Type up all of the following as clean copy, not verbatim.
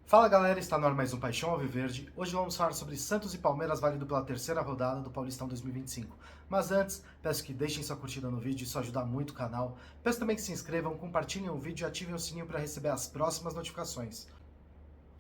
Fala galera, está no ar mais um Paixão Alviverde. Hoje vamos falar sobre Santos e Palmeiras válido pela terceira rodada do Paulistão 2025. Mas antes, peço que deixem sua curtida no vídeo, isso ajuda muito o canal. Peço também que se inscrevam, compartilhem o vídeo e ativem o sininho para receber as próximas notificações.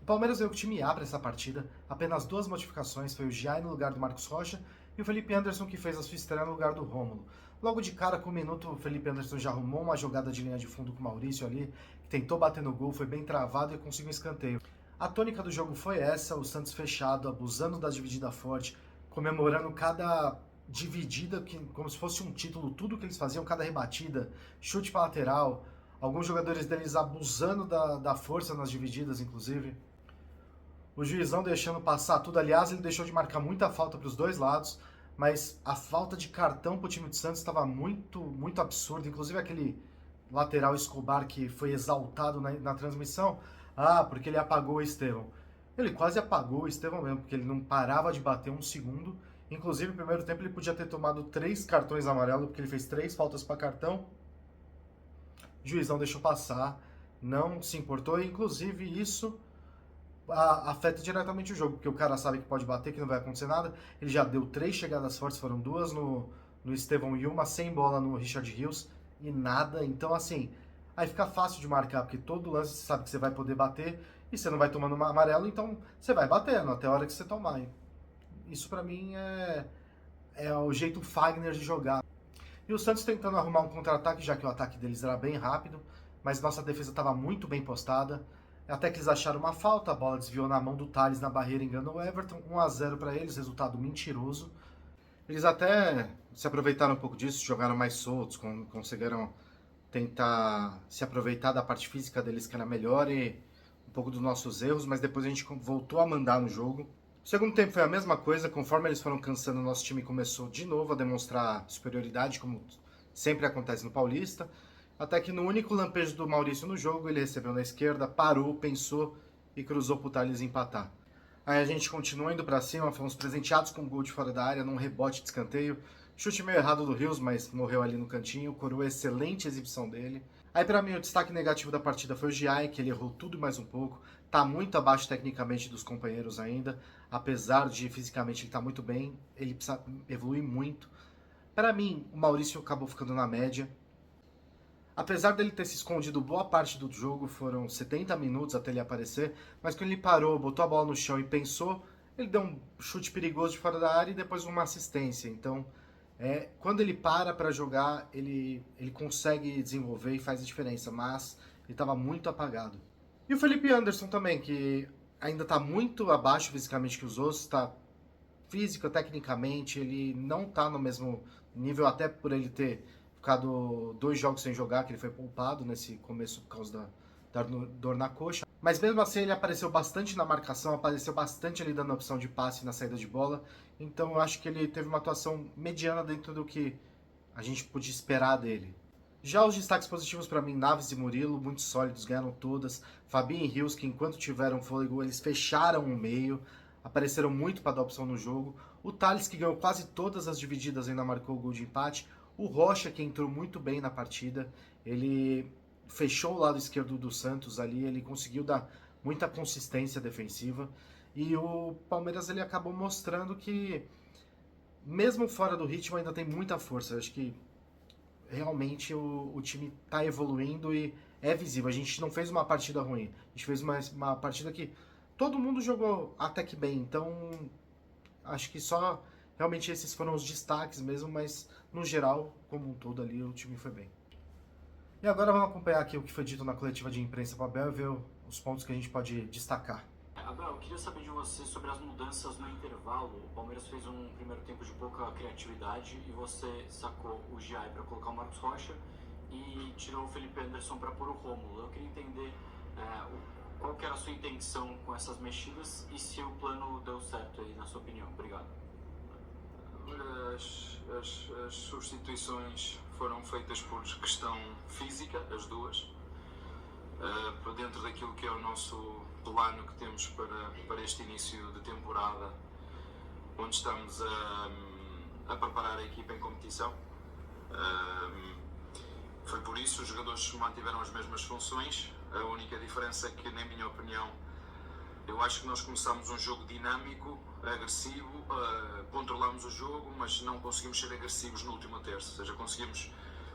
O Palmeiras veio com o time A para essa partida, apenas duas modificações, foi o Giai no lugar do Marcos Rocha e o Felipe Anderson que fez a sua estreia no lugar do Rômulo. Logo de cara, com um minuto, o Felipe Anderson já arrumou uma jogada de linha de fundo com o Maurício ali, que tentou bater no gol, foi bem travado e conseguiu um escanteio. A tônica do jogo foi essa, o Santos fechado, abusando da dividida forte, comemorando cada dividida como se fosse um título, tudo que eles faziam, cada rebatida, chute para lateral, alguns jogadores deles abusando da força nas divididas, inclusive. O juizão deixando passar tudo, aliás, ele deixou de marcar muita falta para os dois lados, mas a falta de cartão para o time do Santos estava muito absurda, inclusive aquele lateral Escobar que foi exaltado na transmissão, porque ele apagou o Estevão. Ele quase apagou o Estevão mesmo, porque ele não parava de bater um segundo, inclusive no primeiro tempo ele podia ter tomado 3 cartões amarelos, porque ele fez 3 faltas para cartão, o juizão deixou passar, não se importou, e inclusive isso afeta diretamente o jogo, porque o cara sabe que pode bater, que não vai acontecer nada. Ele já deu 3 chegadas fortes, foram 2 no Estevão e uma sem bola no Richard Rios, e nada. Então, assim, aí fica fácil de marcar, porque todo lance você sabe que você vai poder bater, e você não vai tomando uma amarelo, então você vai batendo até a hora que você tomar. Isso pra mim é o jeito Fagner de jogar. E o Santos tentando arrumar um contra-ataque, já que o ataque deles era bem rápido, mas nossa defesa estava muito bem postada. Até que eles acharam uma falta, a bola desviou na mão do Thales na barreira, enganou o Everton, 1-0 para eles, resultado mentiroso. Eles até se aproveitaram um pouco disso, jogaram mais soltos, conseguiram tentar se aproveitar da parte física deles que era melhor e um pouco dos nossos erros, mas depois a gente voltou a mandar no jogo. O segundo tempo foi a mesma coisa, conforme eles foram cansando, o nosso time começou de novo a demonstrar superioridade, como sempre acontece no Paulista, até que no único lampejo do Maurício no jogo, ele recebeu na esquerda, parou, pensou e cruzou pro Thales empatar. Aí a gente continua indo para cima, fomos presenteados com um gol de fora da área, num rebote de escanteio, chute meio errado do Rios, mas morreu ali no cantinho, coroa excelente exibição dele. Aí para mim o destaque negativo da partida foi o Giai, que ele errou tudo e mais um pouco, tá muito abaixo tecnicamente dos companheiros ainda, apesar de fisicamente ele tá muito bem, ele precisa evoluir muito. Para mim, o Maurício acabou ficando na média. Apesar dele ter se escondido boa parte do jogo, foram 70 minutos até ele aparecer, mas quando ele parou, botou a bola no chão e pensou, ele deu um chute perigoso de fora da área e depois uma assistência. Então, quando ele para jogar, ele consegue desenvolver e faz a diferença, mas ele estava muito apagado. E o Felipe Anderson também, que ainda está muito abaixo fisicamente que os outros, está físico, tecnicamente, ele não está no mesmo nível, até por ele ter ficado 2 jogos sem jogar, que ele foi poupado nesse começo por causa da dor na coxa. Mas mesmo assim ele apareceu bastante na marcação, apareceu bastante ali dando opção de passe na saída de bola. Então eu acho que ele teve uma atuação mediana dentro do que a gente podia esperar dele. Já os destaques positivos para mim, Naves e Murilo, muito sólidos, ganharam todas. Fabinho e Rios, que enquanto tiveram fôlego, eles fecharam o meio, apareceram muito para dar opção no jogo. O Thales, que ganhou quase todas as divididas, ainda marcou o gol de empate. O Rocha, que entrou muito bem na partida, ele fechou o lado esquerdo do Santos ali, ele conseguiu dar muita consistência defensiva. E o Palmeiras ele acabou mostrando que, mesmo fora do ritmo, ainda tem muita força. Eu acho que realmente o time está evoluindo e é visível. A gente não fez uma partida ruim, a gente fez uma partida que todo mundo jogou até que bem, então acho que só realmente esses foram os destaques mesmo, mas no geral, como um todo ali, o time foi bem. E agora vamos acompanhar aqui o que foi dito na coletiva de imprensa com o Abel e ver os pontos que a gente pode destacar. Abel, eu queria saber de você sobre as mudanças no intervalo. O Palmeiras fez um primeiro tempo de pouca criatividade e você sacou o Giai para colocar o Marcos Rocha e tirou o Felipe Anderson para pôr o Rômulo. Eu queria entender qual que era a sua intenção com essas mexidas e se o plano deu certo aí, na sua opinião. Obrigado. As substituições foram feitas por questão física, as duas, para dentro daquilo que é o nosso plano que temos para este início de temporada, onde estamos a preparar a equipa em competição. Foi por isso os jogadores mantiveram as mesmas funções. A única diferença é que, na minha opinião, Eu acho que nós começámos um jogo dinâmico, agressivo, controlámos o jogo, mas não conseguimos ser agressivos no último terço. Ou seja, conseguimos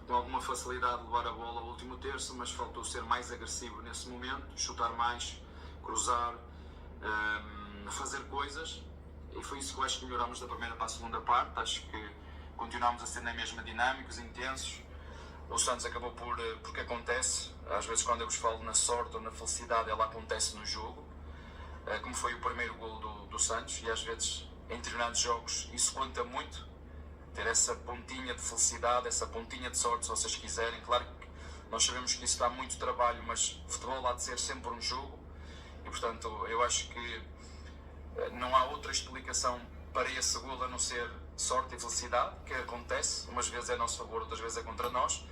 com alguma facilidade levar a bola ao último terço, mas faltou ser mais agressivo nesse momento, chutar mais, cruzar, fazer coisas. E foi isso que eu acho que melhorámos da primeira para a segunda parte. Acho que continuámos a ser na mesma dinâmicos, intensos. O Santos acabou porque acontece, às vezes quando eu vos falo na sorte ou na felicidade, ela acontece no jogo, como foi o primeiro golo do Santos, e às vezes em determinados jogos isso conta muito, ter essa pontinha de felicidade, essa pontinha de sorte, se vocês quiserem. Claro que nós sabemos que isso dá muito trabalho, mas futebol há de ser sempre um jogo, e portanto eu acho que não há outra explicação para esse golo a não ser sorte e felicidade, que acontece, umas vezes é a nosso favor, outras vezes é contra nós,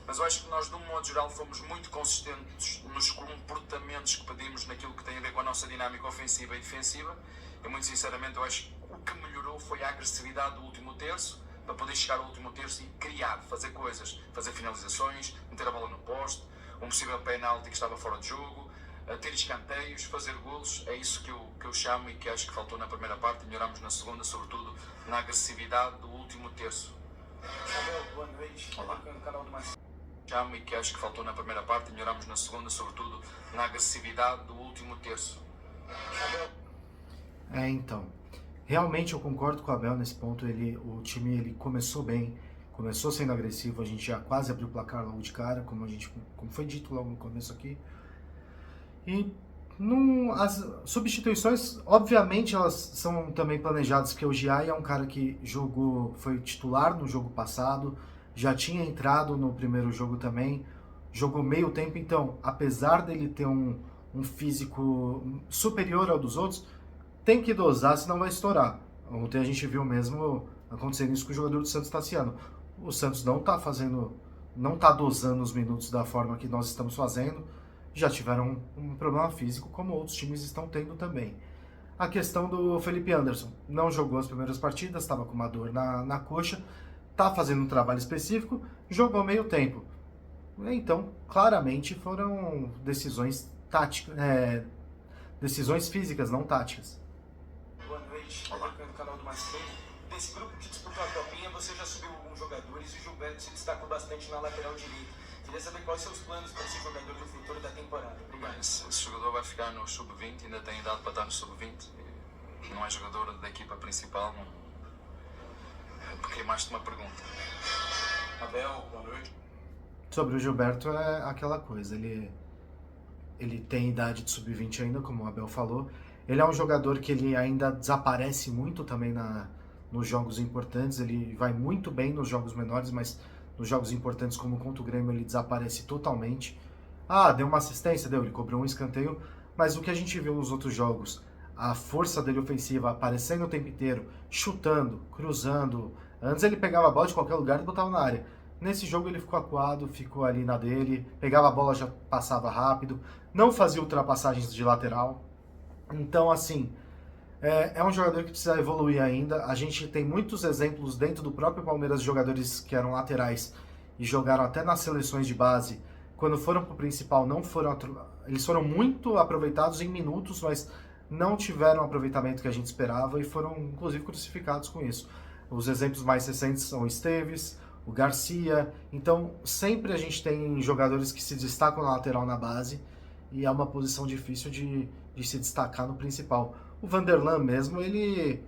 mas eu acho que nós, de um modo geral, fomos muito consistentes nos comportamentos que pedimos naquilo que tem a ver com a nossa dinâmica ofensiva e defensiva, e muito sinceramente eu acho que o que melhorou foi a agressividade do último terço, para poder chegar ao último terço e criar, fazer coisas, fazer finalizações, meter a bola no poste, um possível penalti que estava fora de jogo, ter escanteios, fazer golos. É isso que eu chamo e que acho que faltou na primeira parte, e melhoramos na segunda, sobretudo na agressividade do último terço. Boa noite. Olá. No canal do Marcelo. Chamo e que acho que faltou na primeira parte, e melhoramos na segunda, sobretudo na agressividade do último terço. Então, realmente eu concordo com o Abel nesse ponto. O time ele começou bem, começou sendo agressivo, a gente já quase abriu o placar logo de cara, como foi dito logo no começo aqui. E as substituições, obviamente, elas são também planejadas, porque o Giai é um cara que foi titular no jogo passado, já tinha entrado no primeiro jogo também, jogou meio tempo, então, apesar dele ter um físico superior ao dos outros, tem que dosar, senão vai estourar. Ontem a gente viu mesmo acontecendo isso com o jogador do Santos, Tassiano. O Santos não tá dosando os minutos da forma que nós estamos fazendo. Já tiveram um problema físico, como outros times estão tendo também. A questão do Felipe Anderson, não jogou as primeiras partidas, estava com uma dor na coxa, está fazendo um trabalho específico, jogou meio tempo. Então, claramente foram decisões táticas, decisões físicas, não táticas. Boa noite. No canal do Marcelo. Desse grupo que disputou a Copinha, você já subiu alguns jogadores e o Gilberto se destacou bastante na lateral direita. Queria saber quais são os planos para esse jogador no futuro da temporada. Obrigado. Esse jogador vai ficar no sub-20, ainda tem idade para estar no sub-20. Não é jogador da equipa principal. Porque mais de uma pergunta. Abel, boa noite. Sobre o Gilberto é aquela coisa, ele tem idade de sub-20 ainda, como o Abel falou. Ele é um jogador que ele ainda desaparece muito também nos jogos importantes, ele vai muito bem nos jogos menores, mas nos jogos importantes, como contra o Grêmio, ele desaparece totalmente. Deu uma assistência, ele cobrou um escanteio, mas o que a gente viu nos outros jogos, a força dele ofensiva aparecendo o tempo inteiro, chutando, cruzando. Antes ele pegava a bola de qualquer lugar e botava na área. Nesse jogo ele ficou acuado, ficou ali na dele, pegava a bola, já passava rápido, não fazia ultrapassagens de lateral. Então, assim, é um jogador que precisa evoluir ainda. A gente tem muitos exemplos dentro do próprio Palmeiras de jogadores que eram laterais e jogaram até nas seleções de base. Quando foram para o principal, eles foram muito aproveitados em minutos, mas não tiveram o aproveitamento que a gente esperava e foram, inclusive, crucificados com isso. Os exemplos mais recentes são o Esteves, o Garcia. Então, sempre a gente tem jogadores que se destacam na lateral, na base, e é uma posição difícil de se destacar no principal. O Vanderlan mesmo, ele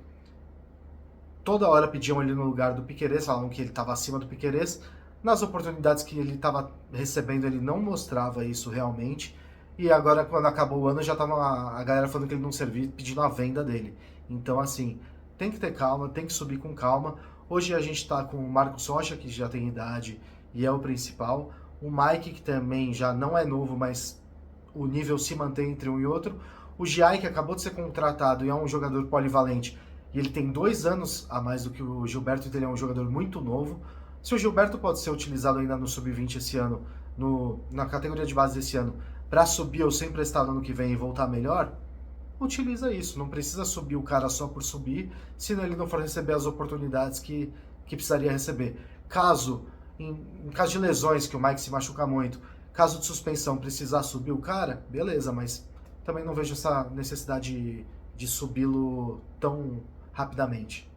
toda hora pediam ele no lugar do Piquerez, falavam que ele estava acima do Piquerez. Nas oportunidades que ele estava recebendo, ele não mostrava isso realmente. E agora, quando acabou o ano, já estava a galera falando que ele não servia, pedindo a venda dele. Então, assim, tem que ter calma, tem que subir com calma. Hoje a gente está com o Marcos Rocha, que já tem idade e é o principal. O Mike, que também já não é novo, mas o nível se mantém entre um e outro. O Giai, que acabou de ser contratado e é um jogador polivalente, e ele tem 2 anos a mais do que o Gilberto, então ele é um jogador muito novo. Se o Gilberto pode ser utilizado ainda no Sub-20 esse ano, na categoria de base desse ano, para subir ou ser emprestado ano que vem e voltar melhor, utiliza isso. Não precisa subir o cara só por subir, senão ele não for receber as oportunidades que precisaria receber. Em caso de lesões, que o Mike se machuca muito, caso de suspensão precisar subir o cara, beleza, mas também não vejo essa necessidade de subi-lo tão rapidamente.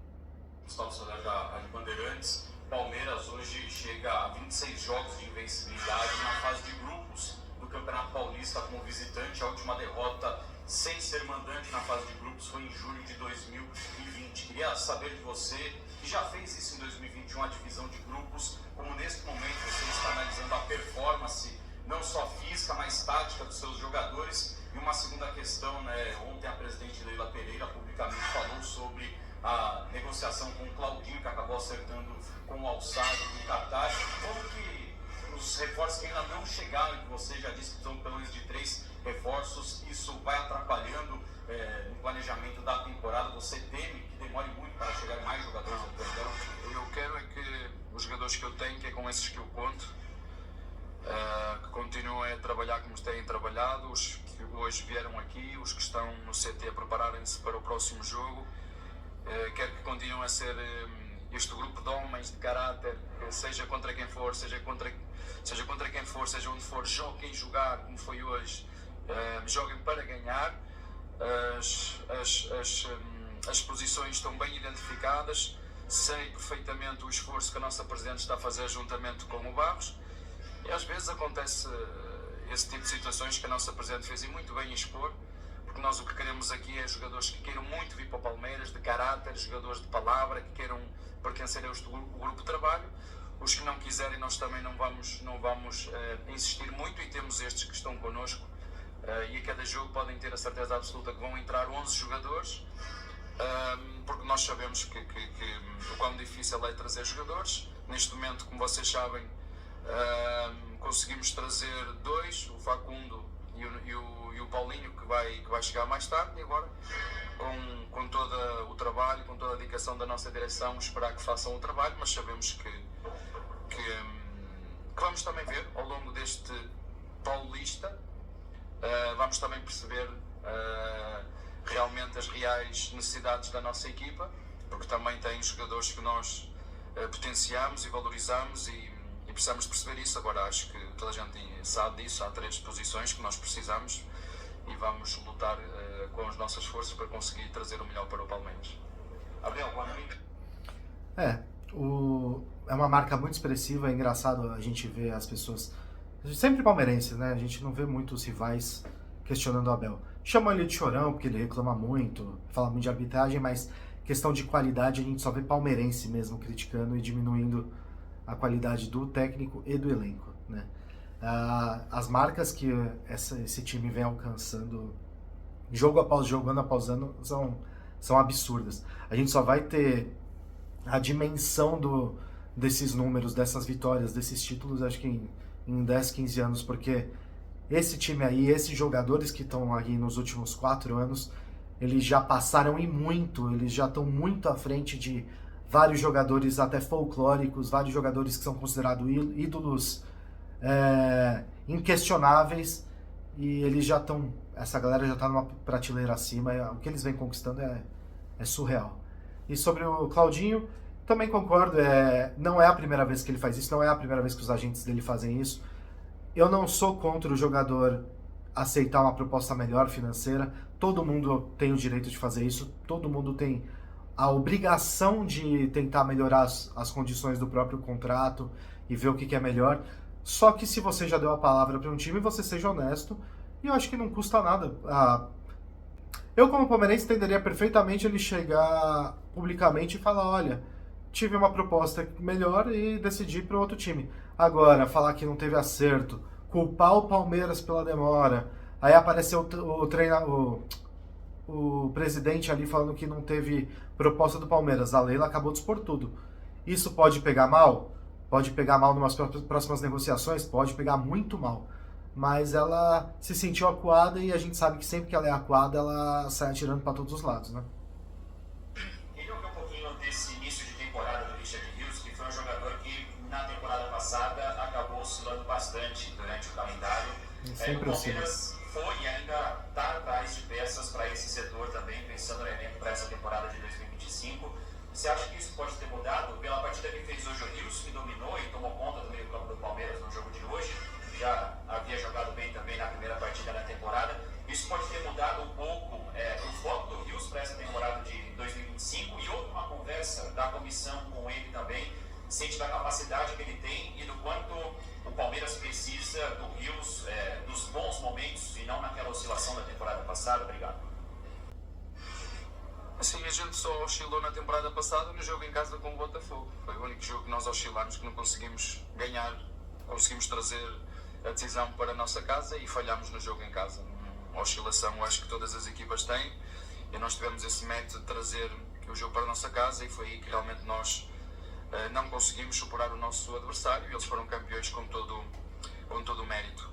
Gustavo Soler da Rádio Bandeirantes. Palmeiras hoje chega a 26 jogos de invencibilidade na fase de grupos do Campeonato Paulista como visitante. A última derrota sem ser mandante na fase de grupos foi em julho de 2020. Queria saber de você, que já fez isso em 2021, a divisão de grupos, como neste momento você está analisando a performance, não só física, mas tática dos seus jogadores. E uma segunda questão, né? Ontem a presidente Leila Pereira publicamente falou sobre a negociação com o Claudinho, que acabou acertando com o Alçado do Qatar. Como que os reforços que ainda não chegaram, que você já disse que são pelo menos de 3 reforços, isso vai atrapalhando no planejamento da temporada? Você teme que demore muito para chegar mais jogadores ao plantel? Eu quero é que os jogadores que eu tenho, que é com esses que eu conto, que continuem a trabalhar como têm trabalhado, os que hoje vieram aqui, os que estão no CT a prepararem-se para o próximo jogo. Quero que continuem a ser este grupo de homens de caráter, seja contra quem for, seja contra quem for, seja onde for, joguem jogar como foi hoje, joguem para ganhar. As posições estão bem identificadas, sei perfeitamente o esforço que a nossa Presidente está a fazer juntamente com o Barros, e às vezes acontece esse tipo de situações que a nossa Presidente fez e muito bem expor, porque nós o que queremos aqui é jogadores que queiram muito vir para o Palmeiras, de caráter, jogadores de palavra, que queiram pertencer a este grupo de trabalho. Os que não quiserem, nós também não vamos insistir muito, e temos estes que estão connosco, e a cada jogo podem ter a certeza absoluta que vão entrar 11 jogadores, porque nós sabemos que o quão difícil é trazer jogadores. Neste momento, como vocês sabem, conseguimos trazer 2, o Facundo e o Paulinho, que vai chegar mais tarde, e agora com todo o trabalho, com toda a dedicação da nossa direção, esperar que façam o trabalho, mas sabemos que vamos também ver ao longo deste Paulista, vamos também perceber realmente as reais necessidades da nossa equipa, porque também tem jogadores que nós potenciamos e valorizamos, e precisamos de perceber isso. Agora acho que toda a gente sabe disso, há 3 posições que nós precisamos e vamos lutar com as nossas forças para conseguir trazer o melhor para o Palmeiras. Abel, boa noite. É uma marca muito expressiva, é engraçado a gente ver as pessoas, sempre palmeirenses, né? A gente não vê muitos rivais questionando o Abel. Chamam ele de chorão porque ele reclama muito, fala muito de arbitragem, mas questão de qualidade a gente só vê palmeirense mesmo criticando e diminuindo a qualidade do técnico e do elenco, né? As marcas que esse time vem alcançando jogo após jogo, ano após ano, são absurdas. A gente só vai ter a dimensão desses números, dessas vitórias, desses títulos, acho que em 10, 15 anos, porque esse time aí, esses jogadores que estão aí nos últimos 4 anos, eles já passaram e muito, eles já estão muito à frente de vários jogadores até folclóricos, vários jogadores que são considerados ídolos inquestionáveis, e eles já estão, essa galera já está numa prateleira acima, o que eles vêm conquistando é surreal. E sobre o Claudinho, também concordo, não é a primeira vez que ele faz isso, não é a primeira vez que os agentes dele fazem isso. Eu não sou contra o jogador aceitar uma proposta melhor financeira, todo mundo tem o direito de fazer isso, todo mundo tem a obrigação de tentar melhorar as condições do próprio contrato e ver o que é melhor. Só que se você já deu a palavra para um time, você seja honesto, e eu acho que não custa nada. Eu, como palmeirense, entenderia perfeitamente ele chegar publicamente e falar: olha, tive uma proposta melhor e decidi para outro time. Agora, falar que não teve acerto, culpar o Palmeiras pela demora, aí apareceu o presidente ali falando que não teve proposta do Palmeiras. A Leila acabou de expor tudo. Isso pode pegar mal? Pode pegar mal nas próximas negociações? Pode pegar muito mal. Mas ela se sentiu acuada, e a gente sabe que sempre que ela é acuada, ela sai atirando para todos os lados, né? Queria ouvir um pouquinho desse início de temporada do Richard Rios, que foi um jogador que na temporada passada acabou oscilando bastante durante o calendário. O Palmeiras foi e ainda está atrás de peças para esse setor também, pensando no elenco para essa temporada de 2025. Você acha que isso pode ter mudado? Pela partida que fez hoje o Rios, que dominou e tomou conta do meio-campo do Palmeiras no jogo de hoje, já havia jogado bem também na primeira partida da temporada. Isso pode ter missão com ele também, ciente da capacidade que ele tem e do quanto o Palmeiras precisa do Rios, dos bons momentos e não naquela oscilação da temporada passada. Obrigado. Assim, a gente só oscilou na temporada passada no jogo em casa com o Botafogo. Foi o único jogo que nós oscilámos, que não conseguimos ganhar, conseguimos trazer a decisão para a nossa casa e falhámos no jogo em casa. Uma oscilação, acho que todas as equipas têm, e nós tivemos esse mérito de trazer o jogo para a nossa casa e foi aí que realmente nós não conseguimos superar o nosso adversário e eles foram campeões com todo o mérito.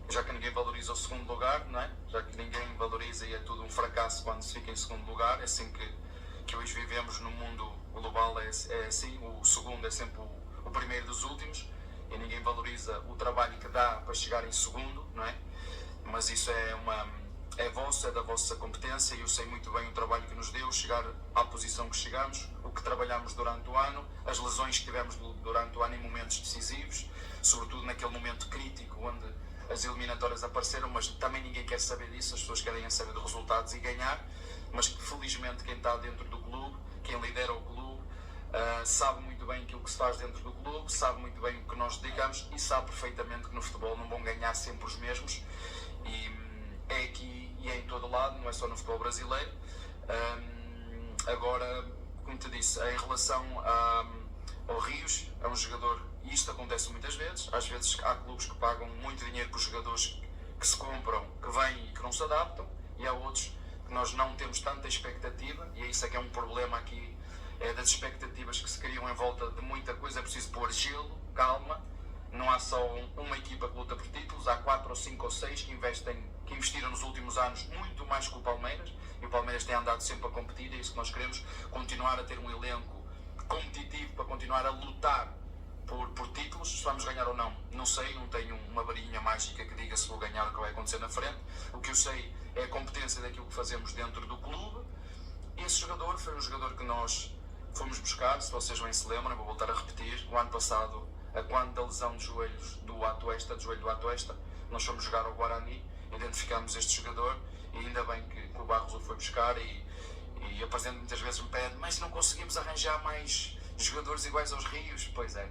Já que ninguém valoriza o segundo lugar, não é? Já que ninguém valoriza e é tudo um fracasso quando se fica em segundo lugar, é assim que hoje vivemos no mundo global, é assim, o segundo é sempre o primeiro dos últimos e ninguém valoriza o trabalho que dá para chegar em segundo, não é? Mas isso é vosso, é da vossa competência e eu sei muito bem o trabalho que nos deu chegar à posição que chegamos, o que trabalhamos durante o ano, as lesões que tivemos durante o ano em momentos decisivos, sobretudo naquele momento crítico onde as eliminatórias apareceram, mas também ninguém quer saber disso, as pessoas querem saber dos resultados e ganhar, mas que felizmente quem está dentro do clube, quem lidera o clube, sabe muito bem aquilo que se faz dentro do clube, sabe muito bem o que nós dedicamos e sabe perfeitamente que no futebol não vão ganhar sempre os mesmos e é aqui e é em todo lado, não é só no futebol brasileiro. Agora, como te disse, em relação ao Rios, é um jogador, e isto acontece muitas vezes, às vezes há clubes que pagam muito dinheiro por jogadores que se compram, que vêm e que não se adaptam, e há outros que nós não temos tanta expectativa, e é isso é que é um problema aqui, é das expectativas que se criam em volta de muita coisa, é preciso pôr gelo, calma, não há só uma equipa que luta por títulos, há 4 ou 5 ou 6 que investiram nos últimos anos muito mais que o Palmeiras, e o Palmeiras tem andado sempre a competir, é isso que nós queremos, continuar a ter um elenco competitivo para continuar a lutar por títulos. Se vamos ganhar ou não, não sei, não tenho uma varinha mágica que diga se vou ganhar o que vai acontecer na frente. O que eu sei é a competência daquilo que fazemos dentro do clube. Esse jogador foi um jogador que nós fomos buscar, se vocês bem se lembram, vou voltar a repetir, o ano passado, quando da lesão de joelhos do joelho do Atuesta, nós fomos jogar ao Guarani, identificámos este jogador e ainda bem que o Barros o foi buscar e a Presidente muitas vezes me pede, mas se não conseguimos arranjar mais jogadores iguais aos Rios, pois é,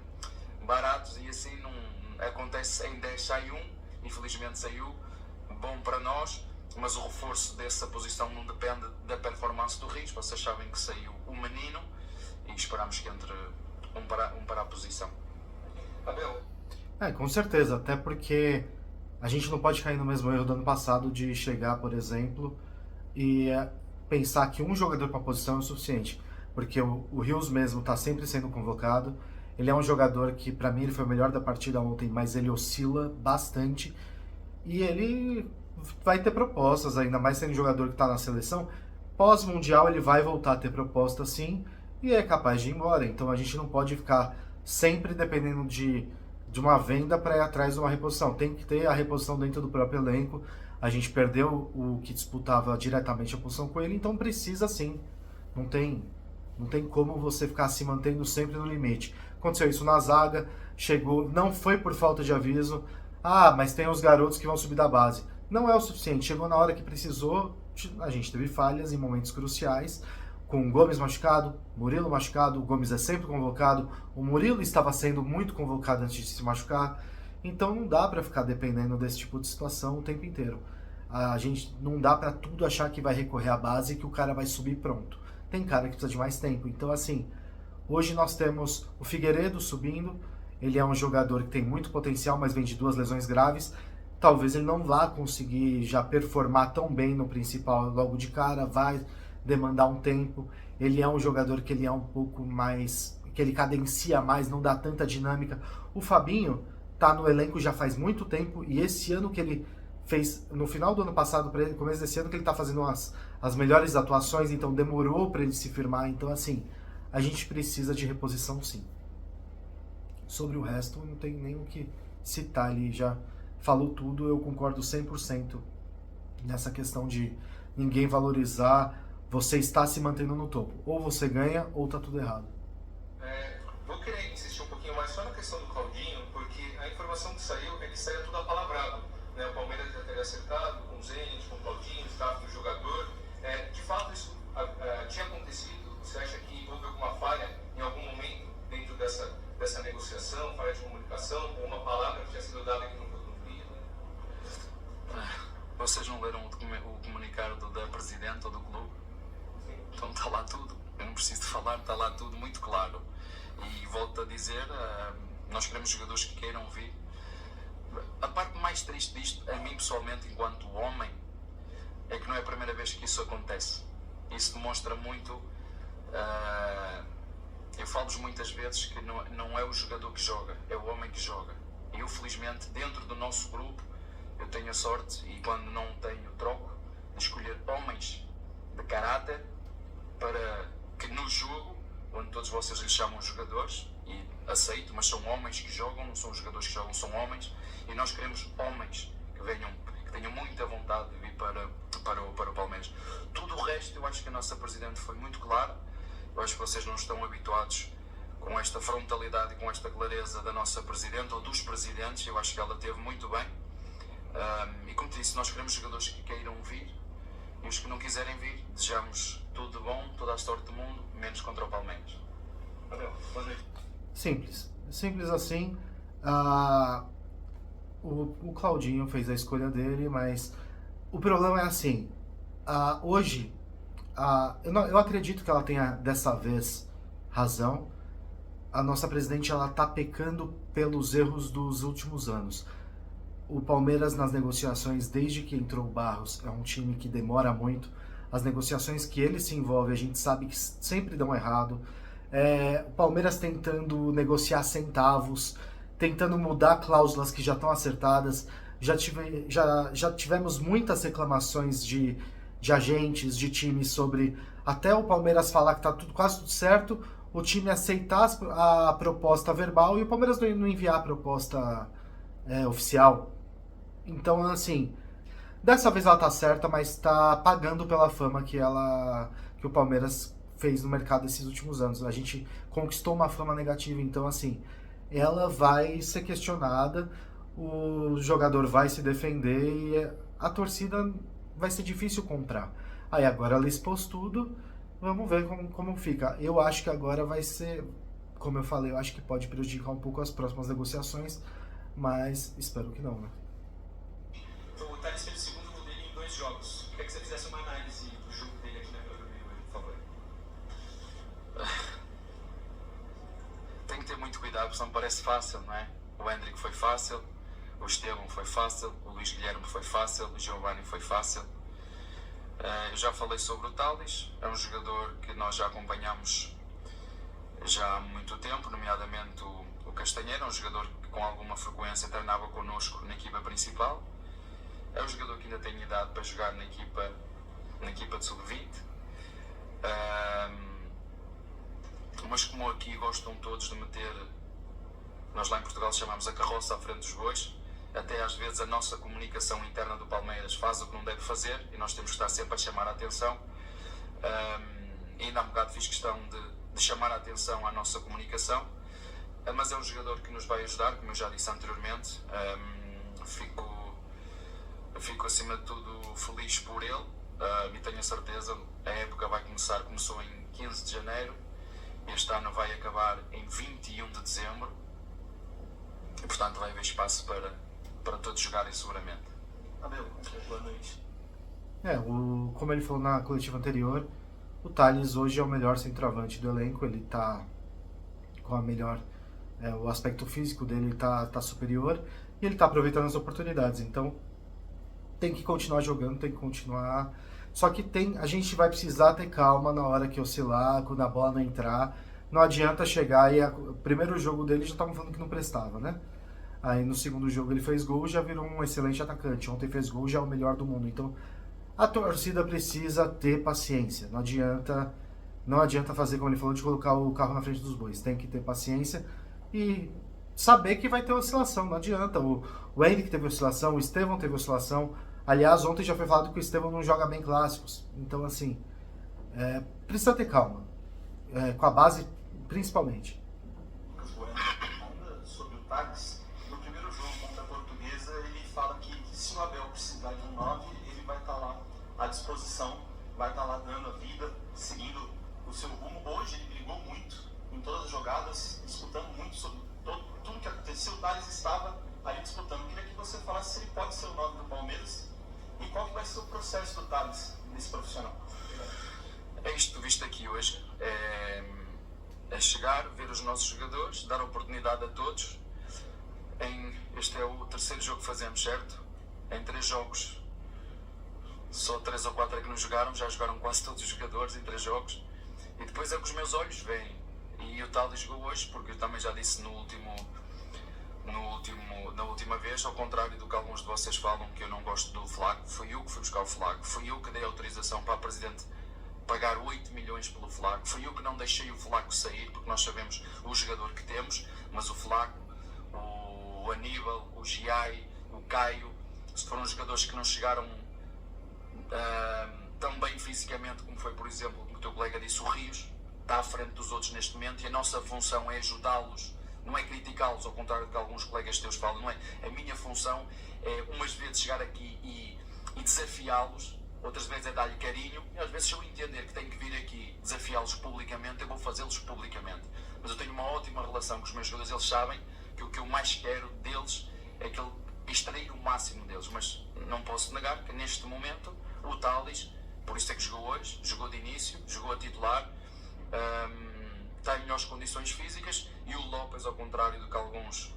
baratos e assim não acontece, em 10 sai um, infelizmente saiu, bom para nós, mas o reforço dessa posição não depende da performance do Rios, vocês sabem que saiu o menino e esperamos que entre um para a posição. Abel? Com certeza, até porque a gente não pode cair no mesmo erro do ano passado de chegar, por exemplo, e pensar que um jogador para a posição é o suficiente, porque o Rios mesmo está sempre sendo convocado, ele é um jogador que para mim ele foi o melhor da partida ontem, mas ele oscila bastante e ele vai ter propostas, ainda mais sendo um jogador que está na seleção, pós-mundial ele vai voltar a ter proposta sim, e é capaz de ir embora, então a gente não pode ficar sempre dependendo de uma venda para ir atrás de uma reposição. Tem que ter a reposição dentro do próprio elenco. A gente perdeu o que disputava diretamente a posição com ele, então precisa sim. Não tem como você ficar se mantendo sempre no limite. Aconteceu isso na zaga, chegou, não foi por falta de aviso. Mas tem os garotos que vão subir da base. Não é o suficiente. Chegou na hora que precisou, a gente teve falhas em momentos cruciais. Com o Gomes machucado, Murilo machucado, o Gomes é sempre convocado, o Murilo estava sendo muito convocado antes de se machucar, então não dá para ficar dependendo desse tipo de situação o tempo inteiro. A gente não dá para tudo achar que vai recorrer à base e que o cara vai subir pronto. Tem cara que precisa de mais tempo, então assim, hoje nós temos o Figueiredo subindo, ele é um jogador que tem muito potencial, mas vem de 2 lesões graves, talvez ele não vá conseguir já performar tão bem no principal logo de cara, vai demandar um tempo. Ele é um jogador que ele é um pouco mais, que ele cadencia mais, não dá tanta dinâmica. O Fabinho tá no elenco já faz muito tempo e esse ano que ele fez, no final do ano passado para ele, começo desse ano que ele tá fazendo as melhores atuações, então demorou para ele se firmar, então assim, a gente precisa de reposição sim. Sobre o resto não tem nem o que citar, ele já falou tudo, eu concordo 100% nessa questão de ninguém valorizar. Você está se mantendo no topo. Ou você ganha, ou tá tudo errado. Vou querer insistir um pouquinho mais só na questão do Claudinho, porque a informação que saiu é que saia tudo apalavrado. Né? O Palmeiras já teria acertado com o Zenit, com o Claudinho, o staff do jogador. De fato, isso tinha acontecido? Você acha que houve Vocês não leram o comunicado da presidente ou do clube? Então está lá tudo. Eu não preciso de falar, está lá tudo muito claro. E volto a dizer, nós queremos jogadores que queiram vir. A parte mais triste disto, a mim pessoalmente, enquanto homem, é que não é a primeira vez que isso acontece. Isso demonstra muito. Eu falo-vos muitas vezes que não é o jogador que joga, é o homem que joga. E eu, felizmente, dentro do nosso grupo, eu tenho a sorte, e quando não tenho troco, de escolher homens de caráter para que no jogo, onde todos vocês lhes chamam jogadores, e aceito, mas são homens que jogam, não são jogadores que jogam, são homens, e nós queremos homens que tenham muita vontade de vir para o Palmeiras. Tudo o resto, eu acho que a nossa Presidente foi muito clara. Eu acho que vocês não estão habituados com esta frontalidade e com esta clareza da nossa Presidente ou dos Presidentes. Eu acho que ela teve muito bem. E como te disse, nós queremos jogadores que queiram vir, e os que não quiserem vir, desejamos tudo de bom, toda a sorte do mundo, menos contra o Palmeiras. Boa noite. Simples assim. O Claudinho fez a escolha dele, mas o problema é assim, hoje, eu acredito que ela tenha dessa vez razão. A nossa presidente, ela tá pecando pelos erros dos últimos anos. O Palmeiras, nas negociações, desde que entrou o Barros, é um time que demora muito. As negociações que ele se envolve, a gente sabe que sempre dão errado. O Palmeiras tentando negociar centavos, tentando mudar cláusulas que já estão acertadas. Já tivemos muitas reclamações de agentes, de times, sobre até o Palmeiras falar que está quase tudo certo, o time aceitar a proposta verbal e o Palmeiras não enviar a proposta oficial. Então, assim, dessa vez ela tá certa, mas tá pagando pela fama que o Palmeiras fez no mercado esses últimos anos. A gente conquistou uma fama negativa, então, assim, ela vai ser questionada, o jogador vai se defender e a torcida vai ser difícil comprar. Aí agora ela expôs tudo, vamos ver como fica. Eu acho que agora vai ser, como eu falei, eu acho que pode prejudicar um pouco as próximas negociações, mas espero que não, né? O Thales fez o segundo gol dele em 2 jogos. Queria que você fizesse uma análise do jogo dele aqui na Vila Belmiro, por favor. Tem que ter muito cuidado, porque não parece fácil, não é? O Hendrick foi fácil, o Estevão foi fácil, o Luís Guilherme foi fácil, o Giovanni foi fácil. Eu já falei sobre o Thales, é um jogador que nós já acompanhamos já há muito tempo, nomeadamente o Castanheira, um jogador que com alguma frequência treinava connosco na equipa principal. É um jogador que ainda tem idade para jogar na equipa de sub-20. Mas como aqui gostam todos de meter, nós lá em Portugal chamamos a carroça à frente dos bois, até às vezes a nossa comunicação interna do Palmeiras faz o que não deve fazer e nós temos que estar sempre a chamar a atenção. Ainda há um bocado fiz questão de chamar a atenção à nossa comunicação, mas é um jogador que nos vai ajudar, como eu já disse anteriormente. Fico acima de tudo feliz por ele, e tenho a certeza, a época começou em 15 de janeiro, este ano vai acabar em 21 de dezembro, e portanto vai haver espaço para todos jogarem seguramente. Abel, boa noite. Como ele falou na coletiva anterior, o Thales hoje é o melhor centroavante do elenco, ele tá com a melhor, o aspecto físico dele tá superior, e ele tá aproveitando as oportunidades, então tem que continuar jogando, tem que continuar. Só que a gente vai precisar ter calma na hora que oscilar, quando a bola não entrar. Não adianta chegar e o primeiro jogo dele já estavam falando que não prestava, né? Aí no segundo jogo ele fez gol, já virou um excelente atacante. Ontem fez gol, já é o melhor do mundo. Então a torcida precisa ter paciência. Não adianta fazer como ele falou, de colocar o carro na frente dos bois. Tem que ter paciência e saber que vai ter oscilação. Não adianta. O Henrique teve oscilação, o Estevão teve oscilação. Aliás, ontem já foi falado que o Estevão não joga bem clássicos. Então, assim, precisa ter calma. Com a base, principalmente. Ainda sobre o Thales, no primeiro jogo contra a Portuguesa, ele fala que se o Abel precisar de um 9, ele vai estar lá à disposição, vai estar lá dando a vida, seguindo o seu rumo. Hoje ele brigou muito em todas as jogadas, disputando muito sobre tudo que aconteceu. O Thales estava ali disputando. Eu queria que você falasse se ele pode ser o 9 do Palmeiras E qual que vai ser o processo do Thales nesse profissional? É isto visto aqui hoje, é chegar, ver os nossos jogadores, dar oportunidade a todos. Este é o terceiro jogo que fazemos, certo? Em 3 jogos, só 3 ou 4 é que não jogaram, já jogaram quase todos os jogadores em 3 jogos. E depois é que os meus olhos veem. E o Thales jogou hoje, porque eu também já disse na última vez, ao contrário do que alguns de vocês falam que eu não gosto do Flaco, fui eu que fui buscar o Flaco, fui eu que dei autorização para a Presidente pagar 8 milhões pelo Flaco, fui eu que não deixei o Flaco sair, porque nós sabemos o jogador que temos, mas o Flaco, o Aníbal, o Giai, o Caio, foram jogadores que não chegaram tão bem fisicamente como foi, por exemplo, como o teu colega disse, o Rios, está à frente dos outros neste momento, e a nossa função é ajudá-los, não é criticá-los, ao contrário do que alguns colegas teus falam, não é? A minha função é umas vezes chegar aqui e desafiá-los, outras vezes é dar-lhe carinho, e às vezes se eu entender que tenho que vir aqui desafiá-los publicamente, eu vou fazê-los publicamente. Mas eu tenho uma ótima relação com os meus jogadores, eles sabem que o que eu mais quero deles é que extrair o máximo deles, mas não posso negar que neste momento o Thales, por isso é que jogou hoje, jogou de início, jogou a titular, tem melhores condições físicas, e o Lopes, ao contrário do que alguns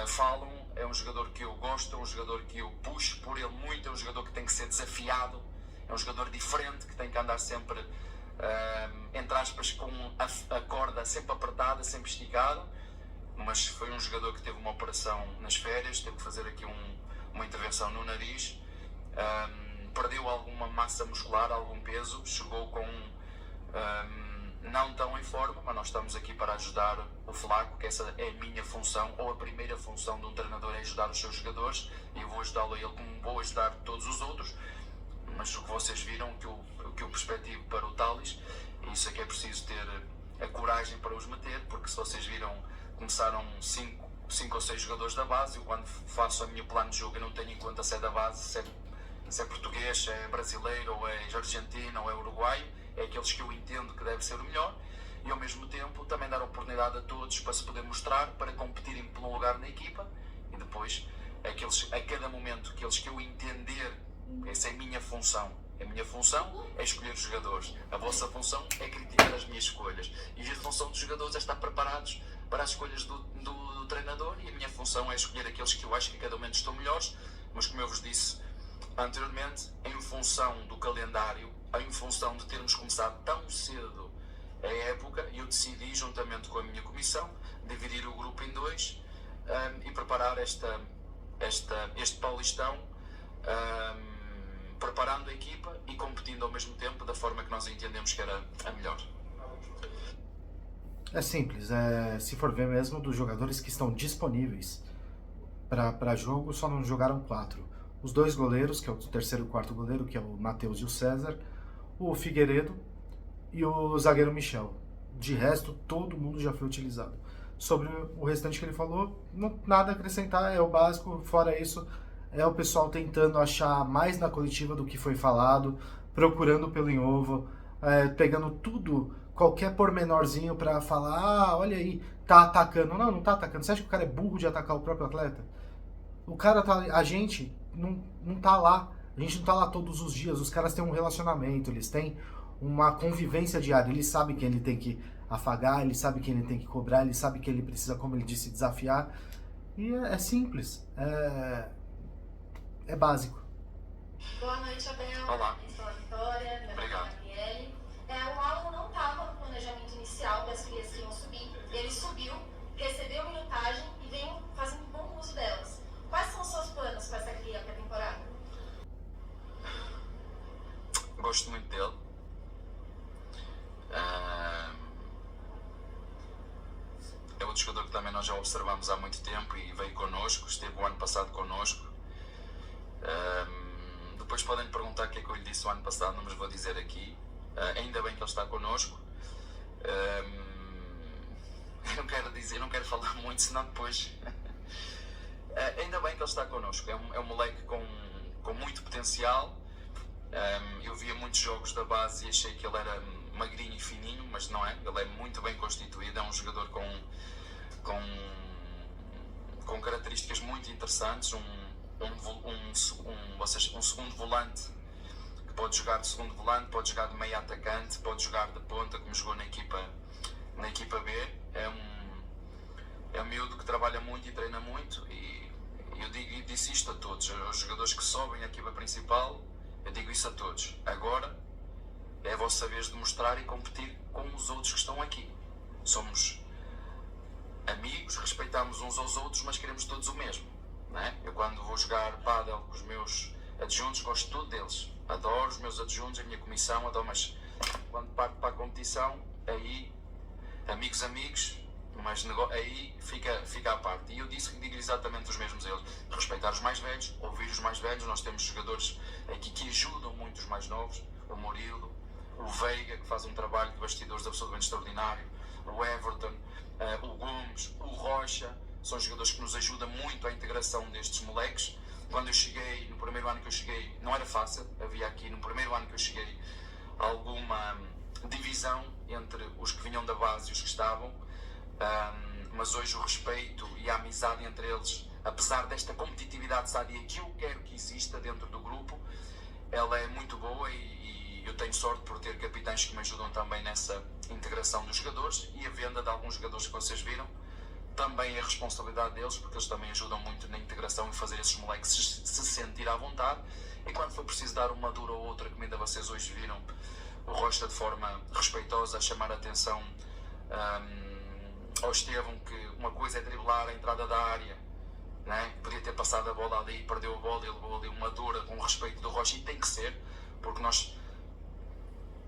falam, é um jogador que eu gosto, é um jogador que eu puxo por ele muito, é um jogador que tem que ser desafiado, é um jogador diferente, que tem que andar sempre, entre aspas, com a corda sempre apertada, sempre esticada, mas foi um jogador que teve uma operação nas férias, teve que fazer aqui uma intervenção no nariz, perdeu alguma massa muscular, algum peso, chegou com não tão em forma, mas nós estamos aqui para ajudar o Flaco, que essa é a minha função, ou a primeira função de um treinador é ajudar os seus jogadores, e eu vou ajudá-lo a ele como vou ajudar todos os outros, mas o que vocês viram, o que eu perspectivo para o Thales, isso é que é preciso ter a coragem para os meter, porque se vocês viram, começaram 5 ou 6 jogadores da base, eu quando faço o meu plano de jogo eu não tenho em conta se é da base, se é português, se é brasileiro, ou é argentino, ou é uruguaio, é aqueles que eu entendo que deve ser o melhor, e ao mesmo tempo também dar oportunidade a todos para se poder mostrar, para competirem pelo lugar na equipa, e depois a cada momento aqueles que eu entender, essa é a minha função. A minha função é escolher os jogadores, a vossa função é criticar as minhas escolhas, e a função dos jogadores é estar preparados para as escolhas do treinador, e a minha função é escolher aqueles que eu acho que a cada momento estão melhores, mas como eu vos disse anteriormente, em função do calendário, em função de termos começado tão cedo a época, eu decidi, juntamente com a minha comissão, dividir o grupo em 2 e preparar este Paulistão, preparando a equipa e competindo ao mesmo tempo da forma que nós entendemos que era a melhor. É simples, se for ver mesmo, dos jogadores que estão disponíveis para jogo, só não jogaram 4. Os 2 goleiros, que é o terceiro e o quarto goleiro, que é o Matheus e o César, o Figueiredo e o zagueiro Michel. De resto, todo mundo já foi utilizado. Sobre o restante que ele falou, nada a acrescentar, é o básico. Fora isso, é o pessoal tentando achar mais na coletiva do que foi falado, procurando pelo em ovo, pegando tudo, qualquer pormenorzinho para falar, olha aí, tá atacando. Não tá atacando. Você acha que o cara é burro de atacar o próprio atleta? O cara tá, a gente não tá lá, a gente não tá lá todos os dias, os caras têm um relacionamento, eles têm uma convivência diária, ele sabe quem ele tem que afagar, ele sabe quem ele tem que cobrar, ele sabe que ele precisa, como ele disse, desafiar, e é simples, é básico. Boa noite, Abel. Olá. Eu sou a Vitória, meu nome é Gabriele. O Alan não estava no planejamento inicial das crias que iam subir, ele subiu, recebeu minutagem e veio fazendo bom uso delas. Quais são os seus planos para essa cria para a temporada? Gosto muito dele. É outro jogador que também nós já observamos há muito tempo e veio connosco, esteve o ano passado connosco. Depois podem me perguntar o que é que eu lhe disse o ano passado, não vos vou dizer aqui. Ainda bem que ele está connosco. Eu não quero falar muito, senão depois... ainda bem que ele está connosco, é um moleque com muito potencial. Eu via muitos jogos da base e achei que ele era magrinho e fininho, mas não é, ele é muito bem constituído, é um jogador com características muito interessantes, um segundo volante que pode jogar de segundo volante, pode jogar de meio atacante, pode jogar de ponta, como jogou na equipa B. É um miúdo que trabalha muito e treina muito, e eu disse isto a todos, os jogadores que sobem a equipa principal, eu digo isso a todos. Agora é a vossa vez de mostrar e competir com os outros que estão aqui. Somos amigos, respeitamos uns aos outros, mas queremos todos o mesmo, não é? Eu, quando vou jogar pádel com os meus adjuntos, gosto tudo deles, adoro os meus adjuntos, a minha comissão, adoro, mas quando parto para a competição, aí amigos, mas aí fica à parte. E eu digo exatamente os mesmos a eles: respeitar os mais velhos, ouvir os mais velhos. Nós temos jogadores aqui que ajudam muito os mais novos, o Murilo, o Veiga, que faz um trabalho de bastidores absolutamente extraordinário, o Everton, o Gomes, o Rocha, são jogadores que nos ajudam muito à integração destes moleques. Quando eu cheguei, no primeiro ano que eu cheguei, não era fácil, havia aqui no primeiro ano que eu cheguei alguma divisão entre os que vinham da base e os que estavam, mas hoje o respeito e a amizade entre eles, apesar desta competitividade sádia que eu quero que exista dentro do grupo, ela é muito boa, e eu tenho sorte por ter capitães que me ajudam também nessa integração dos jogadores, e a venda de alguns jogadores que vocês viram também é responsabilidade deles, porque eles também ajudam muito na integração e fazer esses moleques se sentir à vontade. E quando for preciso dar uma dura ou outra, como ainda vocês hoje viram, o Rocha de forma respeitosa a chamar a atenção ao Estevão, que uma coisa é driblar a entrada da área, né? Podia ter passado a bola ali, perdeu a bola e levou ali uma dura, com o respeito do Rocha, e tem que ser, porque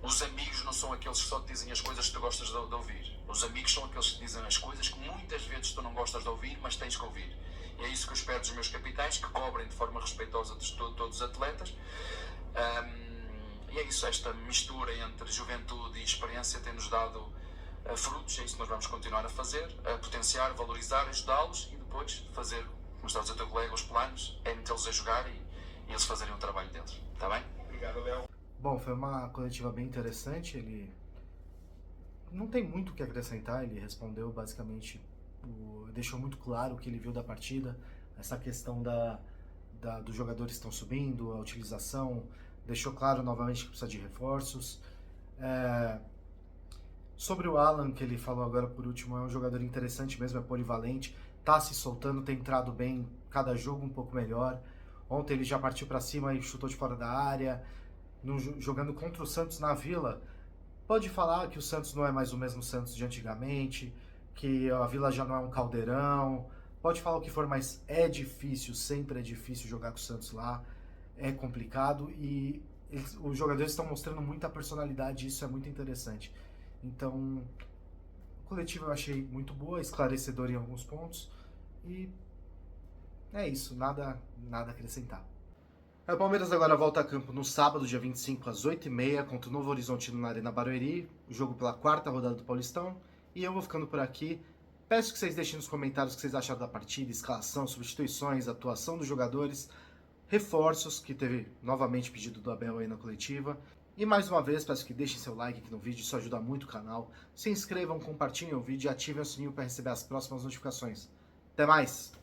os amigos não são aqueles que só te dizem as coisas que tu gostas de ouvir. Os amigos são aqueles que dizem as coisas que muitas vezes tu não gostas de ouvir, mas tens que ouvir. E é isso que eu espero dos meus capitães, que cobrem de forma respeitosa de todos os atletas. E é isso, esta mistura entre juventude e experiência tem-nos dado frutos. É isso que nós vamos continuar a fazer, a potenciar, valorizar, ajudá-los, e depois fazer, como está a dizer o teu colega, os planos, é metê-los a jogar e eles fazerem o trabalho deles. Está bem? Obrigado, Léo. Bom, foi uma coletiva bem interessante. Ele não tem muito o que acrescentar, ele respondeu basicamente, deixou muito claro o que ele viu da partida, essa questão dos jogadores que estão subindo, a utilização, deixou claro novamente que precisa de reforços. Sobre o Alan, que ele falou agora por último, é um jogador interessante mesmo, é polivalente, tá se soltando, tem entrado bem, cada jogo um pouco melhor. Ontem ele já partiu para cima e chutou de fora da área, jogando contra o Santos na Vila. Pode falar que o Santos não é mais o mesmo Santos de antigamente, que a Vila já não é um caldeirão, pode falar o que for, mas é difícil, sempre é difícil jogar com o Santos lá, é complicado, e os jogadores estão mostrando muita personalidade, e isso é muito interessante. Então, a coletiva eu achei muito boa, esclarecedora em alguns pontos, e é isso, nada a acrescentar. O Palmeiras agora volta a campo no sábado, dia 25, às 8h30, contra o Novo Horizontino na Arena Barueri, o jogo pela 4ª rodada do Paulistão. E eu vou ficando por aqui. Peço que vocês deixem nos comentários o que vocês acharam da partida, escalação, substituições, atuação dos jogadores, reforços, que teve novamente pedido do Abel aí na coletiva. E mais uma vez, peço que deixem seu like aqui no vídeo, isso ajuda muito o canal. Se inscrevam, compartilhem o vídeo e ativem o sininho para receber as próximas notificações. Até mais!